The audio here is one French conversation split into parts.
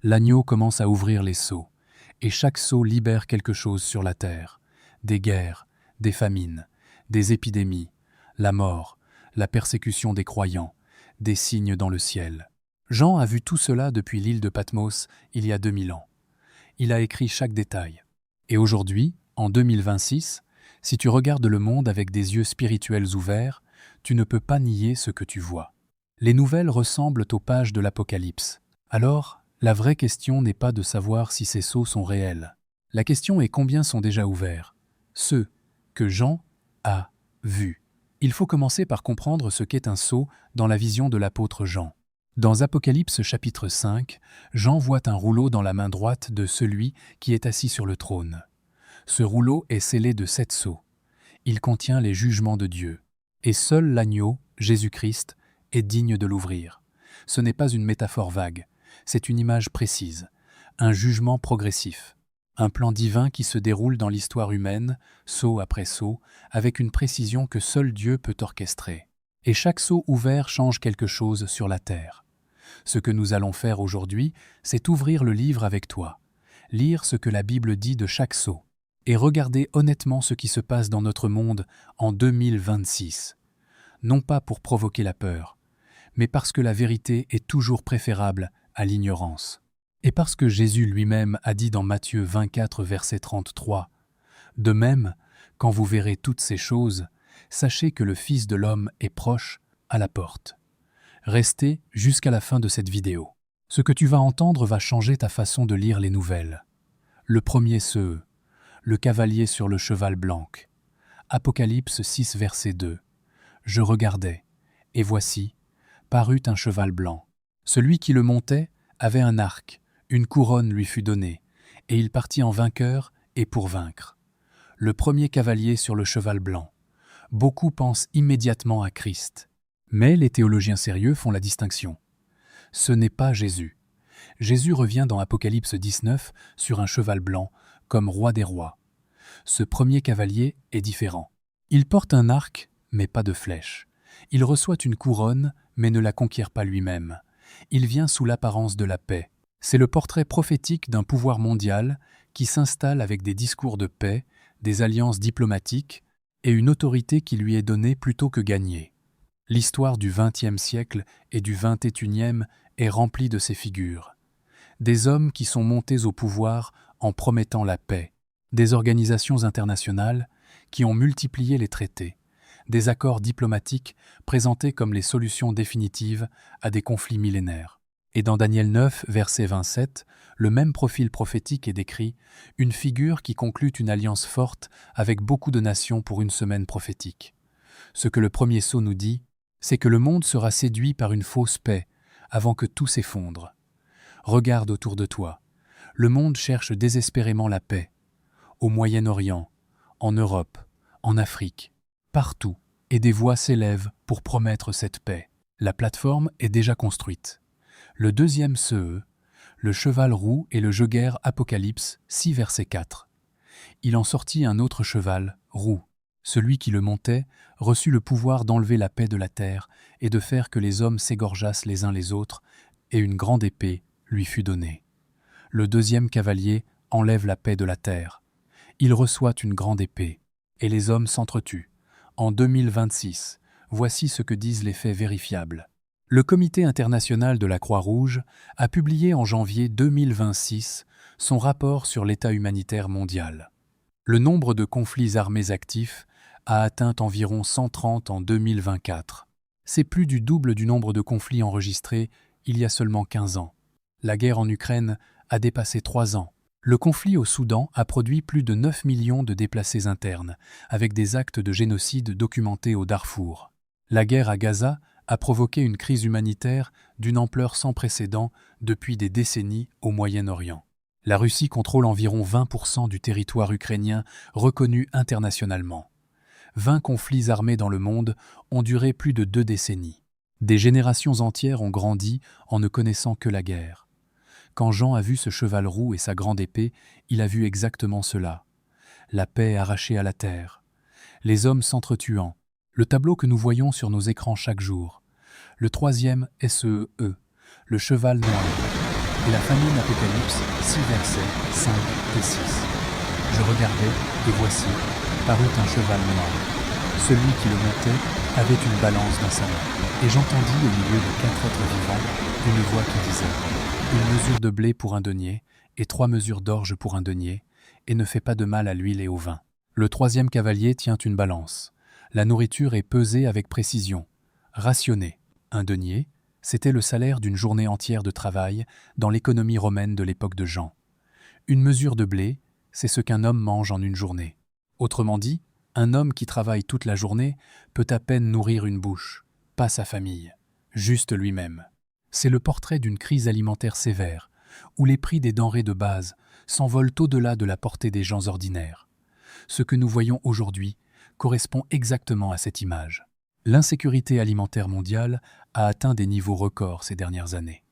L'agneau commence à ouvrir les seaux, et chaque seau libère quelque chose sur la terre. Des guerres, des famines, des épidémies, la mort, la persécution des croyants, des signes dans le ciel. Jean a vu tout cela depuis l'île de Patmos il y a 2000 ans. Il a écrit chaque détail. Et aujourd'hui, en 2026, si tu regardes le monde avec des yeux spirituels ouverts, tu ne peux pas nier ce que tu vois. Les nouvelles ressemblent aux pages de l'Apocalypse. Alors, la vraie question n'est pas de savoir si ces sceaux sont réels. La question est combien sont déjà ouverts. Ceux que Jean a vus. Il faut commencer par comprendre ce qu'est un sceau dans la vision de l'apôtre Jean. Dans Apocalypse chapitre 5, Jean voit un rouleau dans la main droite de celui qui est assis sur le trône. Ce rouleau est scellé de 7 sceaux. Il contient les jugements de Dieu. Et seul l'agneau, Jésus-Christ, est digne de l'ouvrir. Ce n'est pas une métaphore vague, c'est une image précise, un jugement progressif, un plan divin qui se déroule dans l'histoire humaine, sceau après sceau, avec une précision que seul Dieu peut orchestrer. Et chaque sceau ouvert change quelque chose sur la terre. Ce que nous allons faire aujourd'hui, c'est ouvrir le livre avec toi, lire ce que la Bible dit de chaque sceau, et regarder honnêtement ce qui se passe dans notre monde en 2026. Non pas pour provoquer la peur, mais parce que la vérité est toujours préférable à l'ignorance. Et parce que Jésus lui-même a dit dans Matthieu 24, verset 33, « De même, quand vous verrez toutes ces choses, sachez que le Fils de l'homme est proche, à la porte. » Restez jusqu'à la fin de cette vidéo. Ce que tu vas entendre va changer ta façon de lire les nouvelles. Le premier ceux, le cavalier sur le cheval blanc. Apocalypse 6, verset 2. « Je regardais, et voici, parut un cheval blanc. Celui qui le montait avait un arc, une couronne lui fut donnée, et il partit en vainqueur et pour vaincre. Le premier cavalier sur le cheval blanc. Beaucoup pensent immédiatement à Christ. Mais les théologiens sérieux font la distinction. Ce n'est pas Jésus. Jésus revient dans Apocalypse 19 sur un cheval blanc, comme roi des rois. Ce premier cavalier est différent. Il porte un arc, mais pas de flèche. Il reçoit une couronne, mais ne la conquiert pas lui-même. Il vient sous l'apparence de la paix. C'est le portrait prophétique d'un pouvoir mondial qui s'installe avec des discours de paix, des alliances diplomatiques et une autorité qui lui est donnée plutôt que gagnée. L'histoire du XXe siècle et du XXIe est remplie de ces figures. Des hommes qui sont montés au pouvoir en promettant la paix. Des organisations internationales qui ont multiplié les traités. Des accords diplomatiques présentés comme les solutions définitives à des conflits millénaires. Et dans Daniel 9, verset 27, le même profil prophétique est décrit, une figure qui conclut une alliance forte avec beaucoup de nations pour une semaine prophétique. Ce que le premier sceau nous dit, c'est que le monde sera séduit par une fausse paix avant que tout s'effondre. Regarde autour de toi. Le monde cherche désespérément la paix. Au Moyen-Orient, en Europe, en Afrique, partout, et des voix s'élèvent pour promettre cette paix. La plateforme est déjà construite. Le deuxième CE, le cheval roux et le jeu-guerre Apocalypse 6, verset 4. Il en sortit un autre cheval, roux. Celui qui le montait reçut le pouvoir d'enlever la paix de la terre et de faire que les hommes s'égorgeassent les uns les autres, et une grande épée lui fut donnée. Le deuxième cavalier enlève la paix de la terre. Il reçoit une grande épée, et les hommes s'entretuent. En 2026, voici ce que disent les faits vérifiables. Le Comité international de la Croix-Rouge a publié en janvier 2026 son rapport sur l'état humanitaire mondial. Le nombre de conflits armés actifs a atteint environ 130 en 2024. C'est plus du double du nombre de conflits enregistrés il y a seulement 15 ans. La guerre en Ukraine a dépassé 3 ans. Le conflit au Soudan a produit plus de 9 millions de déplacés internes, avec des actes de génocide documentés au Darfour. La guerre à Gaza a provoqué une crise humanitaire d'une ampleur sans précédent depuis des décennies au Moyen-Orient. La Russie contrôle environ 20% du territoire ukrainien reconnu internationalement. 20 conflits armés dans le monde ont duré plus de 2 décennies. Des générations entières ont grandi en ne connaissant que la guerre. Quand Jean a vu ce cheval roux et sa grande épée, il a vu exactement cela. La paix arrachée à la terre. Les hommes s'entretuant. Le tableau que nous voyons sur nos écrans chaque jour. Le troisième SEE, le cheval noir. et la famine Apocalypse 6 versets 5 et 6. Je regardais, et voici, parut un cheval noir. Celui qui le montait avait une balance dans sa main. Et j'entendis au milieu de 4 êtres vivants une voix qui disait : une mesure de blé pour un denier, et 3 mesures d'orge pour un denier, et ne fais pas de mal à l'huile et au vin. Le 3e cavalier tient une balance. La nourriture est pesée avec précision, rationnée. Un denier, c'était le salaire d'une journée entière de travail dans l'économie romaine de l'époque de Jean. Une mesure de blé, c'est ce qu'un homme mange en une journée. Autrement dit, un homme qui travaille toute la journée peut à peine nourrir une bouche, pas sa famille, juste lui-même. C'est le portrait d'une crise alimentaire sévère, où les prix des denrées de base s'envolent au-delà de la portée des gens ordinaires. Ce que nous voyons aujourd'hui correspond exactement à cette image. L'insécurité alimentaire mondiale a atteint des niveaux records ces dernières années.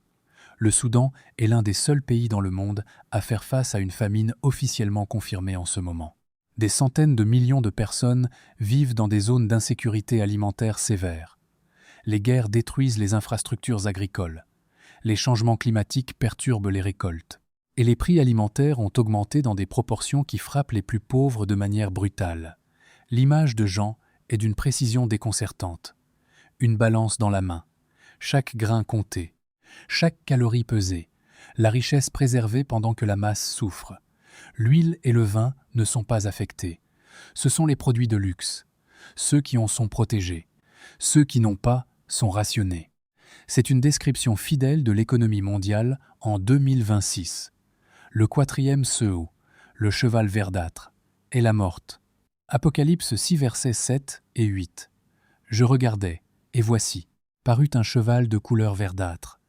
Le Soudan est l'un des seuls pays dans le monde à faire face à une famine officiellement confirmée en ce moment. Des centaines de millions de personnes vivent dans des zones d'insécurité alimentaire sévère. Les guerres détruisent les infrastructures agricoles. Les changements climatiques perturbent les récoltes. Et les prix alimentaires ont augmenté dans des proportions qui frappent les plus pauvres de manière brutale. L'image de Jean est d'une précision déconcertante. Une balance dans la main, chaque grain compté, chaque calorie pesée, la richesse préservée pendant que la masse souffre. L'huile et le vin ne sont pas affectés. Ce sont les produits de luxe. Ceux qui en sont protégés. Ceux qui n'ont pas sont rationnés. C'est une description fidèle de l'économie mondiale en 2026. Le 4e Sceau, le cheval verdâtre, et la morte. Apocalypse 6 versets 7 et 8. Je regardais, et voici, parut un cheval de couleur verdâtre.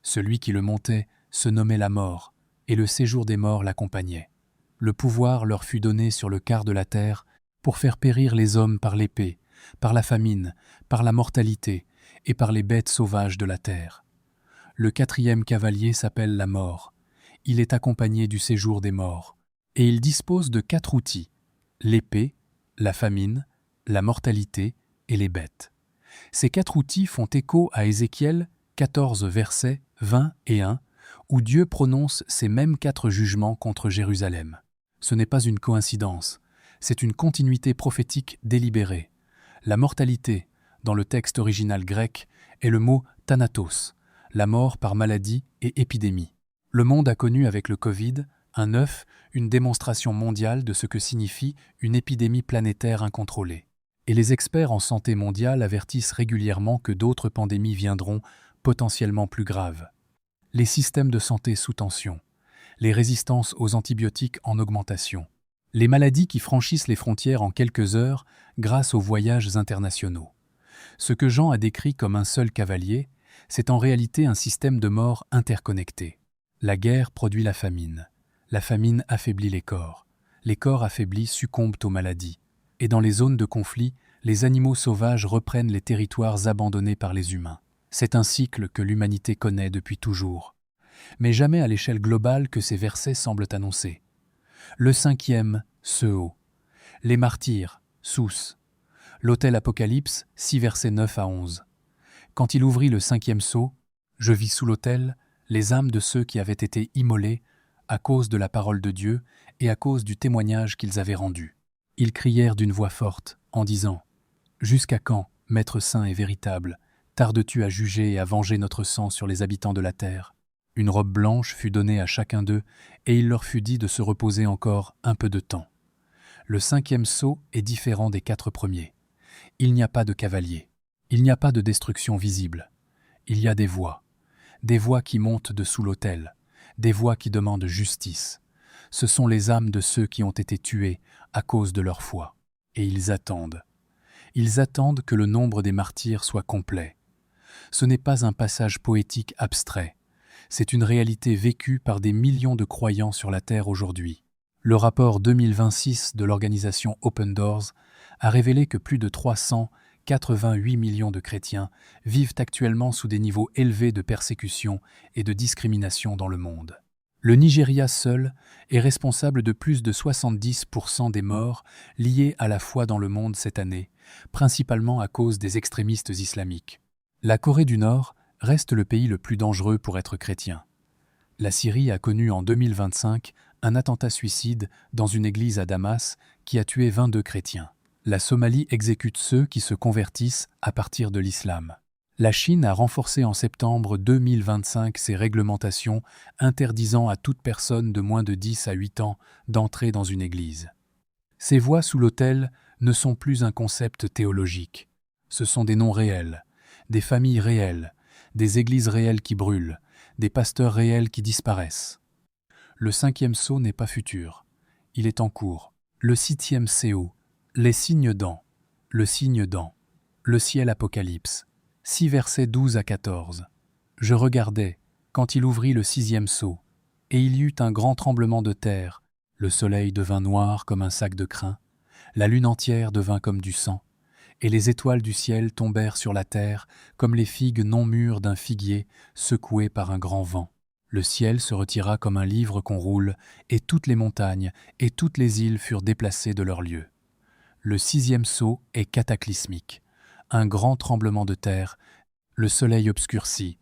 Celui qui le montait se nommait la mort, et le séjour des morts l'accompagnait. Le pouvoir leur fut donné sur le quart de la terre pour faire périr les hommes par l'épée, par la famine, par la mortalité et par les bêtes sauvages de la terre. Le 4e cavalier s'appelle la mort. Il est accompagné du séjour des morts. Et il dispose de 4 outils, l'épée, la famine, la mortalité et les bêtes. Ces 4 outils font écho à Ézéchiel 14 versets 20 et 1, où Dieu prononce ces mêmes 4 jugements contre Jérusalem. Ce n'est pas une coïncidence, c'est une continuité prophétique délibérée. La mortalité, dans le texte original grec, est le mot « thanatos », la mort par maladie et épidémie. Le monde a connu avec le Covid, un œuf, une démonstration mondiale de ce que signifie une épidémie planétaire incontrôlée. Et les experts en santé mondiale avertissent régulièrement que d'autres pandémies viendront, potentiellement plus graves. Les systèmes de santé sous tension, les résistances aux antibiotiques en augmentation, les maladies qui franchissent les frontières en quelques heures grâce aux voyages internationaux. Ce que Jean a décrit comme un seul cavalier, c'est en réalité un système de mort interconnecté. La guerre produit la famine affaiblit les corps affaiblis succombent aux maladies, et dans les zones de conflit, les animaux sauvages reprennent les territoires abandonnés par les humains. C'est un cycle que l'humanité connaît depuis toujours, mais jamais à l'échelle globale que ces versets semblent annoncer. Le 5e Sceau, les martyrs, Sous, l'autel Apocalypse 6 versets 9 à 11. Quand il ouvrit le 5e sceau, je vis sous l'autel les âmes de ceux qui avaient été immolés à cause de la parole de Dieu et à cause du témoignage qu'ils avaient rendu. Ils crièrent d'une voix forte, en disant : « Jusqu'à quand, Maître saint et véritable, tardes-tu à juger et à venger notre sang sur les habitants de la terre ? » Une robe blanche fut donnée à chacun d'eux, et il leur fut dit de se reposer encore un peu de temps. Le 5e sceau est différent des 4 premiers. Il n'y a pas de cavalier. Il n'y a pas de destruction visible. Il y a des voix qui montent de sous l'autel, des voix qui demandent justice. Ce sont les âmes de ceux qui ont été tués à cause de leur foi. Et ils attendent. Ils attendent que le nombre des martyrs soit complet. Ce n'est pas un passage poétique abstrait. C'est une réalité vécue par des millions de croyants sur la Terre aujourd'hui. Le rapport 2026 de l'organisation Open Doors a révélé que plus de 388 millions de chrétiens vivent actuellement sous des niveaux élevés de persécution et de discrimination dans le monde. Le Nigeria seul est responsable de plus de 70% des morts liées à la foi dans le monde cette année, principalement à cause des extrémistes islamiques. La Corée du Nord reste le pays le plus dangereux pour être chrétien. La Syrie a connu en 2025 un attentat suicide dans une église à Damas qui a tué 22 chrétiens. La Somalie exécute ceux qui se convertissent à partir de l'islam. La Chine a renforcé en septembre 2025 ses réglementations interdisant à toute personne de moins de 10 à 8 ans d'entrer dans une église. Ces voix sous l'autel ne sont plus un concept théologique. Ce sont des noms réels, des familles réelles, des églises réelles qui brûlent, des pasteurs réels qui disparaissent. Le 5e sceau n'est pas futur, il est en cours. Le 6e sceau, les signes dans, le signe dans, le ciel Apocalypse, 6 versets 12 à 14. Je regardais, quand il ouvrit le 6e sceau, et il y eut un grand tremblement de terre, le soleil devint noir comme un sac de crin, la lune entière devint comme du sang, et les étoiles du ciel tombèrent sur la terre comme les figues non mûres d'un figuier secouées par un grand vent. Le ciel se retira comme un livre qu'on roule, et toutes les montagnes et toutes les îles furent déplacées de leur lieu. Le 6e sceau est cataclysmique. Un grand tremblement de terre, le soleil obscurci,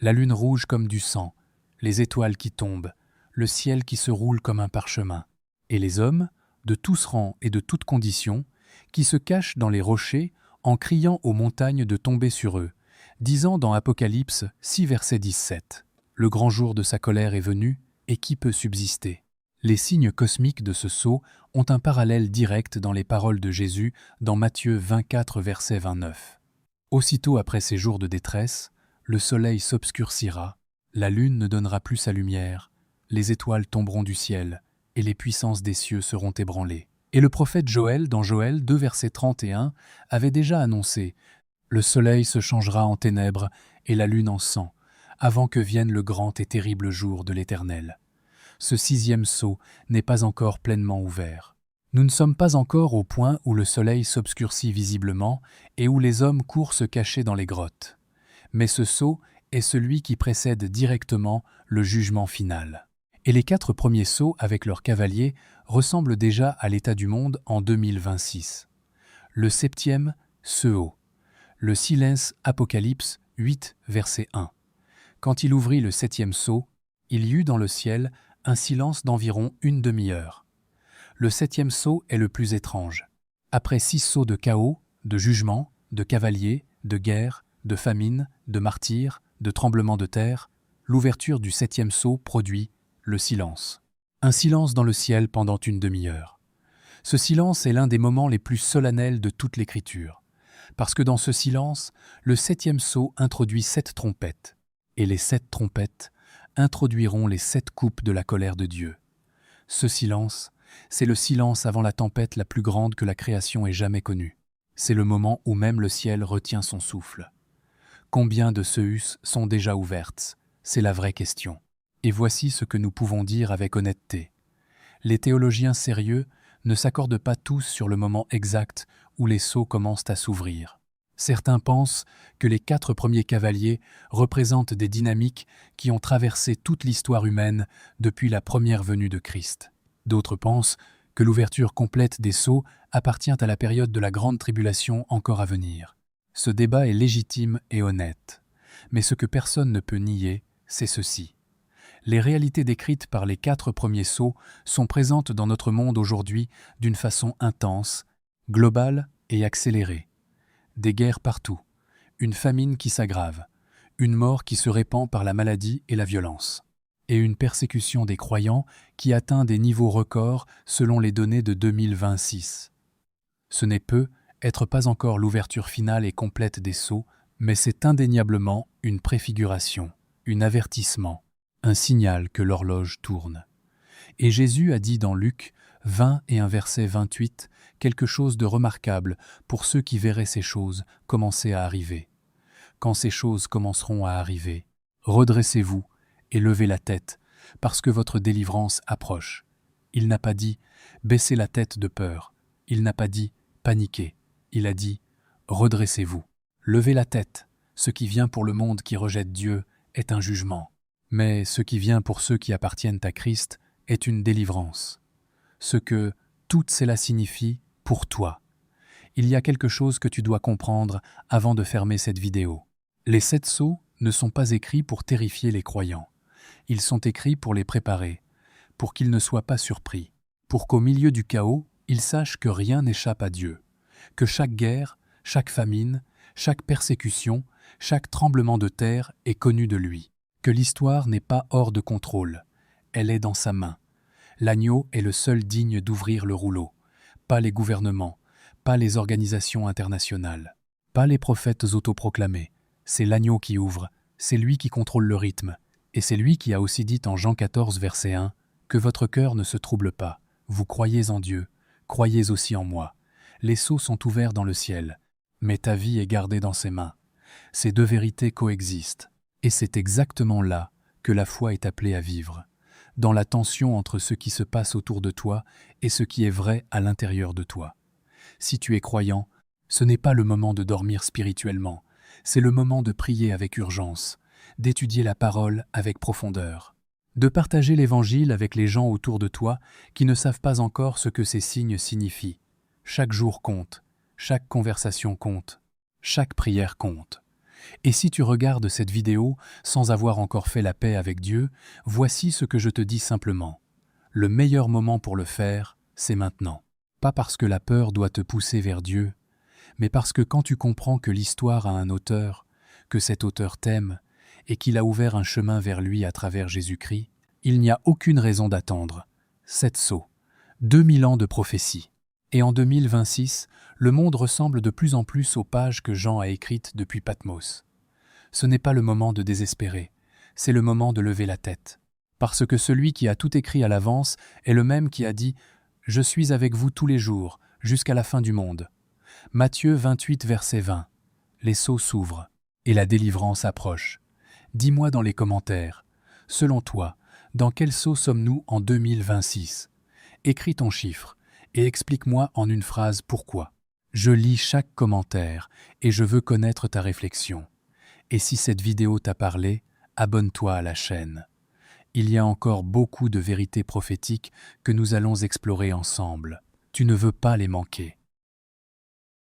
la lune rouge comme du sang, les étoiles qui tombent, le ciel qui se roule comme un parchemin, et les hommes, de tous rangs et de toutes conditions, qui se cachent dans les rochers en criant aux montagnes de tomber sur eux, disant dans Apocalypse 6 verset 17 « Le grand jour de sa colère est venu, et qui peut subsister ?» Les signes cosmiques de ce sceau ont un parallèle direct dans les paroles de Jésus dans Matthieu 24 verset 29. Aussitôt après ces jours de détresse, le soleil s'obscurcira, la lune ne donnera plus sa lumière, les étoiles tomberont du ciel, et les puissances des cieux seront ébranlées. Et le prophète Joël, dans Joël 2 verset 31, avait déjà annoncé « Le soleil se changera en ténèbres et la lune en sang, avant que vienne le grand et terrible jour de l'Éternel. » Ce 6e sceau n'est pas encore pleinement ouvert. Nous ne sommes pas encore au point où le soleil s'obscurcit visiblement et où les hommes courent se cacher dans les grottes. Mais ce sceau est celui qui précède directement le jugement final. Et les 4 premiers sceaux avec leurs cavaliers ressemblent déjà à l'état du monde en 2026. Le 7e, sceau. Le silence Apocalypse 8, verset 1. Quand il ouvrit le 7e sceau, il y eut dans le ciel un silence d'environ une demi-heure. Le 7e sceau est le plus étrange. Après 6 sceaux de chaos, de jugement, de cavaliers, de guerre, de famine, de martyrs, de tremblements de terre, l'ouverture du 7e sceau produit le silence. Un silence dans le ciel pendant une demi-heure. Ce silence est l'un des moments les plus solennels de toute l'Écriture, parce que dans ce silence, le 7e sceau introduit 7 trompettes, et les 7 trompettes introduiront les 7 coupes de la colère de Dieu. Ce silence, c'est le silence avant la tempête la plus grande que la création ait jamais connue. C'est le moment où même le ciel retient son souffle. Combien de Seus sont déjà ouvertes? C'est la vraie question. Et voici ce que nous pouvons dire avec honnêteté. Les théologiens sérieux ne s'accordent pas tous sur le moment exact où les sceaux commencent à s'ouvrir. Certains pensent que les 4 premiers cavaliers représentent des dynamiques qui ont traversé toute l'histoire humaine depuis la première venue de Christ. D'autres pensent que l'ouverture complète des sceaux appartient à la période de la grande tribulation encore à venir. Ce débat est légitime et honnête. Mais ce que personne ne peut nier, c'est ceci. Les réalités décrites par les 4 premiers sceaux sont présentes dans notre monde aujourd'hui d'une façon intense, globale et accélérée. Des guerres partout, une famine qui s'aggrave, une mort qui se répand par la maladie et la violence, et une persécution des croyants qui atteint des niveaux records selon les données de 2026. Ce n'est peu, être pas encore l'ouverture finale et complète des sceaux, mais c'est indéniablement une préfiguration, un avertissement, un signal que l'horloge tourne. Et Jésus a dit dans Luc 20 et un verset 28 quelque chose de remarquable pour ceux qui verraient ces choses commencer à arriver. Quand ces choses commenceront à arriver, redressez-vous et levez la tête, parce que votre délivrance approche. Il n'a pas dit « baissez la tête de peur », il n'a pas dit « paniquez », il a dit « redressez-vous ». Levez la tête, ce qui vient pour le monde qui rejette Dieu est un jugement. Mais ce qui vient pour ceux qui appartiennent à Christ est une délivrance. Ce que tout cela signifie pour toi. Il y a quelque chose que tu dois comprendre avant de fermer cette vidéo. Les 7 sceaux ne sont pas écrits pour terrifier les croyants. Ils sont écrits pour les préparer, pour qu'ils ne soient pas surpris, pour qu'au milieu du chaos, ils sachent que rien n'échappe à Dieu, que chaque guerre, chaque famine, chaque persécution, chaque tremblement de terre est connu de lui, que l'histoire n'est pas hors de contrôle, elle est dans sa main. L'agneau est le seul digne d'ouvrir le rouleau, pas les gouvernements, pas les organisations internationales, pas les prophètes autoproclamés. C'est l'agneau qui ouvre, c'est lui qui contrôle le rythme, et c'est lui qui a aussi dit en Jean 14, verset 1, « Que votre cœur ne se trouble pas, vous croyez en Dieu, croyez aussi en moi. Les sceaux sont ouverts dans le ciel, mais ta vie est gardée dans ses mains. » Ces deux vérités coexistent, et c'est exactement là que la foi est appelée à vivre, dans la tension entre ce qui se passe autour de toi et ce qui est vrai à l'intérieur de toi. Si tu es croyant, ce n'est pas le moment de dormir spirituellement, c'est le moment de prier avec urgence, d'étudier la parole avec profondeur, de partager l'Évangile avec les gens autour de toi qui ne savent pas encore ce que ces signes signifient. Chaque jour compte, chaque conversation compte, chaque prière compte. Et si tu regardes cette vidéo sans avoir encore fait la paix avec Dieu, voici ce que je te dis simplement. Le meilleur moment pour le faire, c'est maintenant. Pas parce que la peur doit te pousser vers Dieu, mais parce que quand tu comprends que l'histoire a un auteur, que cet auteur t'aime, et qu'il a ouvert un chemin vers lui à travers Jésus-Christ, il n'y a aucune raison d'attendre. 7 sceaux, 2000 ans de prophétie. Et en 2026, le monde ressemble de plus en plus aux pages que Jean a écrites depuis Patmos. Ce n'est pas le moment de désespérer, c'est le moment de lever la tête. Parce que celui qui a tout écrit à l'avance est le même qui a dit « Je suis avec vous tous les jours, jusqu'à la fin du monde ». Matthieu 28, verset 20. Les sceaux s'ouvrent, et la délivrance approche. Dis-moi dans les commentaires, selon toi, dans quel sceau sommes-nous en 2026 ? Écris ton chiffre, et explique-moi en une phrase pourquoi. Je lis chaque commentaire, et je veux connaître ta réflexion. Et si cette vidéo t'a parlé, abonne-toi à la chaîne. Il y a encore beaucoup de vérités prophétiques que nous allons explorer ensemble. Tu ne veux pas les manquer.